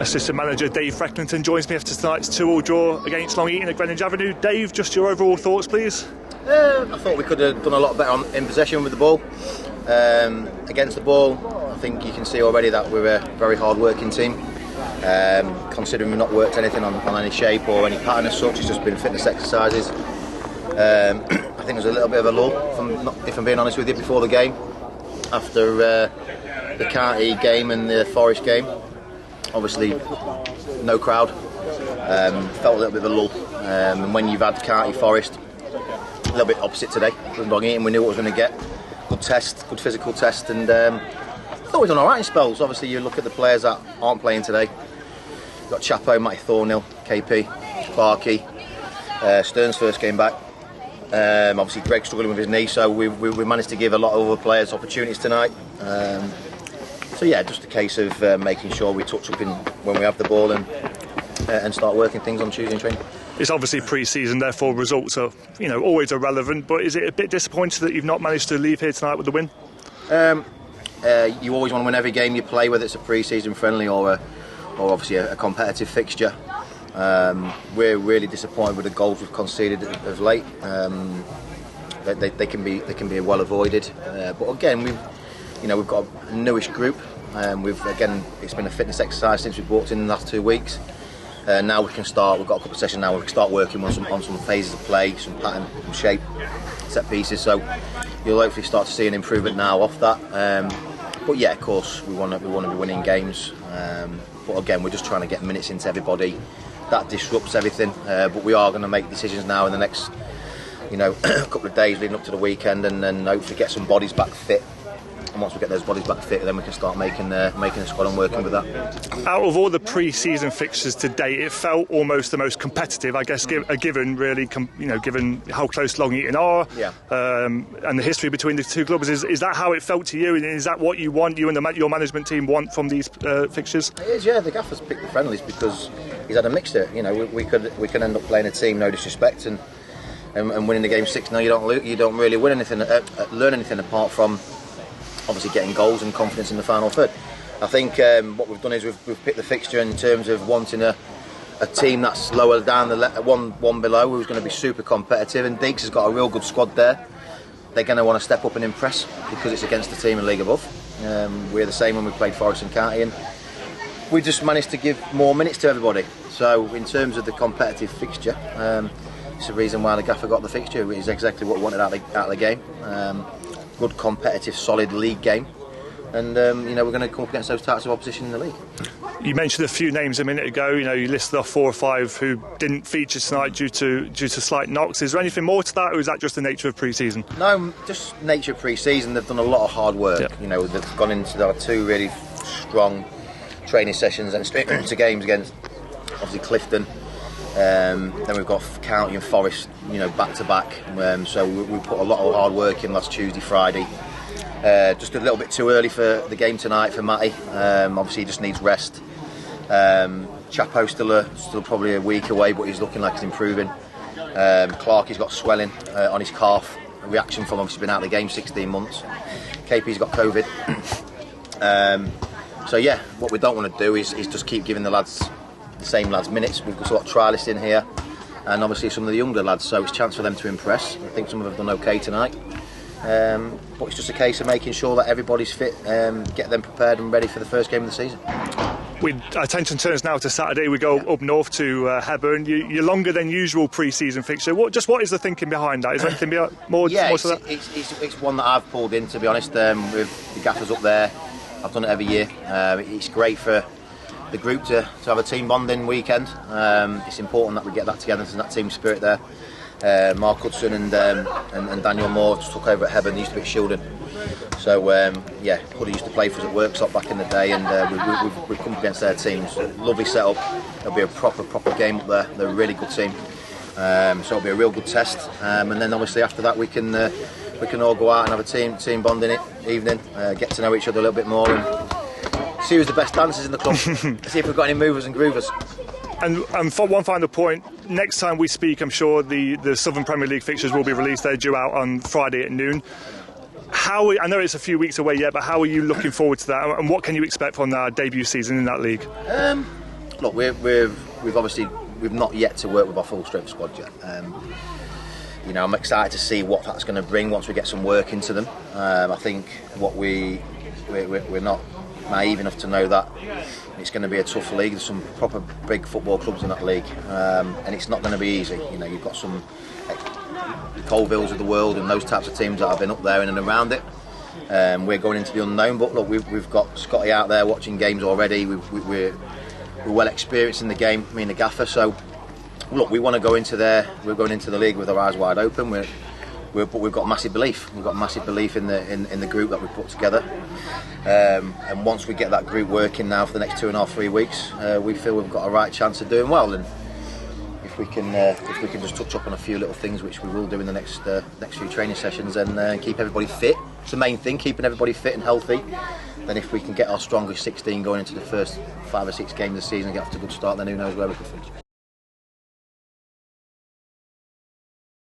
Assistant manager Dave Frecklington joins me after tonight's 2-2 draw against Long Eaton at Greenwich Avenue. Dave, just your overall thoughts, please. I thought we could have done a lot better in possession with the ball. Against the ball, I think you can see already that we're a very hard-working team. Considering we've not worked anything on any shape or any pattern as such, it's just been fitness exercises. I think there was a little bit of a lull, if I'm being honest with you, before the game. After the Carty game and the Forest game, obviously no crowd, felt a little bit of a lull. And when you've had Carty Forest, a little bit opposite today. Long Eaton, we knew what we were going to get. Good test, good physical test, and I thought we've done all right in spells. Obviously, you look at the players that aren't playing today. You've got Chapo, Matty Thornhill, KP, Clarkey, Stearns first came back. Obviously, Greg struggling with his knee, so we managed to give a lot of other players opportunities tonight. So yeah, just a case of making sure we touch up in when we have the ball and start working things on Tuesday in training. It's obviously pre-season, therefore results are, always irrelevant. But is it a bit disappointing that you've not managed to leave here tonight with the win? You always want to win every game you play, whether it's a pre-season friendly or obviously a competitive fixture. We're really disappointed with the goals we've conceded of late. They can be well avoided. But again, we've got a newish group. It's been a fitness exercise since we walked in the last 2 weeks. Now we can start. We've got a couple of sessions now. We can start working on some phases of play, some pattern, some shape, set pieces. So you'll hopefully start to see an improvement now off that. But yeah, of course, we want to be winning games. But again, we're just trying to get minutes into everybody. That disrupts everything. But we are going to make decisions now in the next, couple of days leading up to the weekend, and then hopefully get some bodies back fit. And once we get those bodies back fit, then we can start making a squad and working with that. Out of all the pre-season fixtures to date, it felt almost the most competitive, I guess, given really, given how close Long Eaton are, and the history between the two clubs. Is that how it felt to you? And is that what you want? You and your management team want from these fixtures? It is, yeah. The gaffer's picked the friendlies because he's had a mixture. We could end up playing a team, no disrespect, and winning the game 6-0. You don't really win anything, learn anything apart from obviously getting goals and confidence in the final third. I think what we've done is we've picked the fixture in terms of wanting a team that's lower down, the one below, who's going to be super competitive, and Deeks has got a real good squad there. They're going to want to step up and impress because it's against the team in League above. We're the same when we played Forest and Carty, and we just managed to give more minutes to everybody. So in terms of the competitive fixture, it's the reason why the gaffer got the fixture. It is exactly what we wanted out of the game. Good, competitive, solid league game, and we're going to come up against those types of opposition in the league. You mentioned a few names a minute ago. You listed off 4 or 5 who didn't feature tonight due to slight knocks. Is there anything more to that, or is that just the nature of pre-season? No, just nature of pre-season. They've done a lot of hard work. Yeah. They've gone into their 2 really strong training sessions and straight into games against obviously Clifton. Then we've got County and Forest, back to back. So we put a lot of hard work in last Tuesday, Friday. Just a little bit too early for the game tonight for Matty. Obviously, he just needs rest. Chapo's still probably a week away, but he's looking like he's improving. Clarkey's got swelling on his calf. A reaction from obviously been out of the game 16 months. KP's got COVID. So yeah, what we don't want to do is just keep giving the same lads minutes. We've got trialists in here, and obviously some of the younger lads, so it's a chance for them to impress. I think some of them have done okay tonight, but it's just a case of making sure that everybody's fit, get them prepared and ready for the first game of the season. Our attention turns now to Saturday. We go up north to Hebburn. You're longer than usual pre-season fixture. What is the thinking behind that? Is there anything more to that? It's one that I've pulled in, to be honest, with the gaffers up there. I've done it every year. It's great for the group to have a team bonding weekend. It's important that we get that together, and that team spirit there. Mark Hudson and Daniel Moore just took over at Hebburn. They used to be at Shildon. So Huddy used to play for us at Worksop back in the day, and we've come against their teams. Lovely setup. It'll be a proper game up there. They're a really good team. So it'll be a real good test. And then obviously after that we can all go out and have a team bonding evening, get to know each other a little bit more, and see who's the best dancers in the club. See if we've got any movers and groovers. And for one final point, next time we speak, I'm sure the Southern Premier League fixtures will be released. They're due out on Friday at noon. I know it's a few weeks away yet, but how are you looking forward to that, and what can you expect from our debut season in that league? Look, we've not yet to work with our full strength squad yet. I'm excited to see what that's going to bring once we get some work into them. I think we're not naive enough to know that it's going to be a tough league. There's some proper big football clubs in that league, and it's not going to be easy. You've got some Colvilles of the world and those types of teams that have been up there in and around it. We're going into the unknown, but look, we've got Scotty out there watching games already. We're well experienced in the game, me and the gaffer. So look, we want to go into there. We're going into the league with our eyes wide open. But we've got massive belief. We've got massive belief in the group that we've put together. And once we get that group working now for the next 2.5-3 weeks, we feel we've got a right chance of doing well. And if we can just touch up on a few little things, which we will do in the next few training sessions, and keep everybody fit. It's the main thing, keeping everybody fit and healthy. Then if we can get our strongest 16 going into the first 5 or 6 games of the season and get off to a good start, then who knows where we could finish.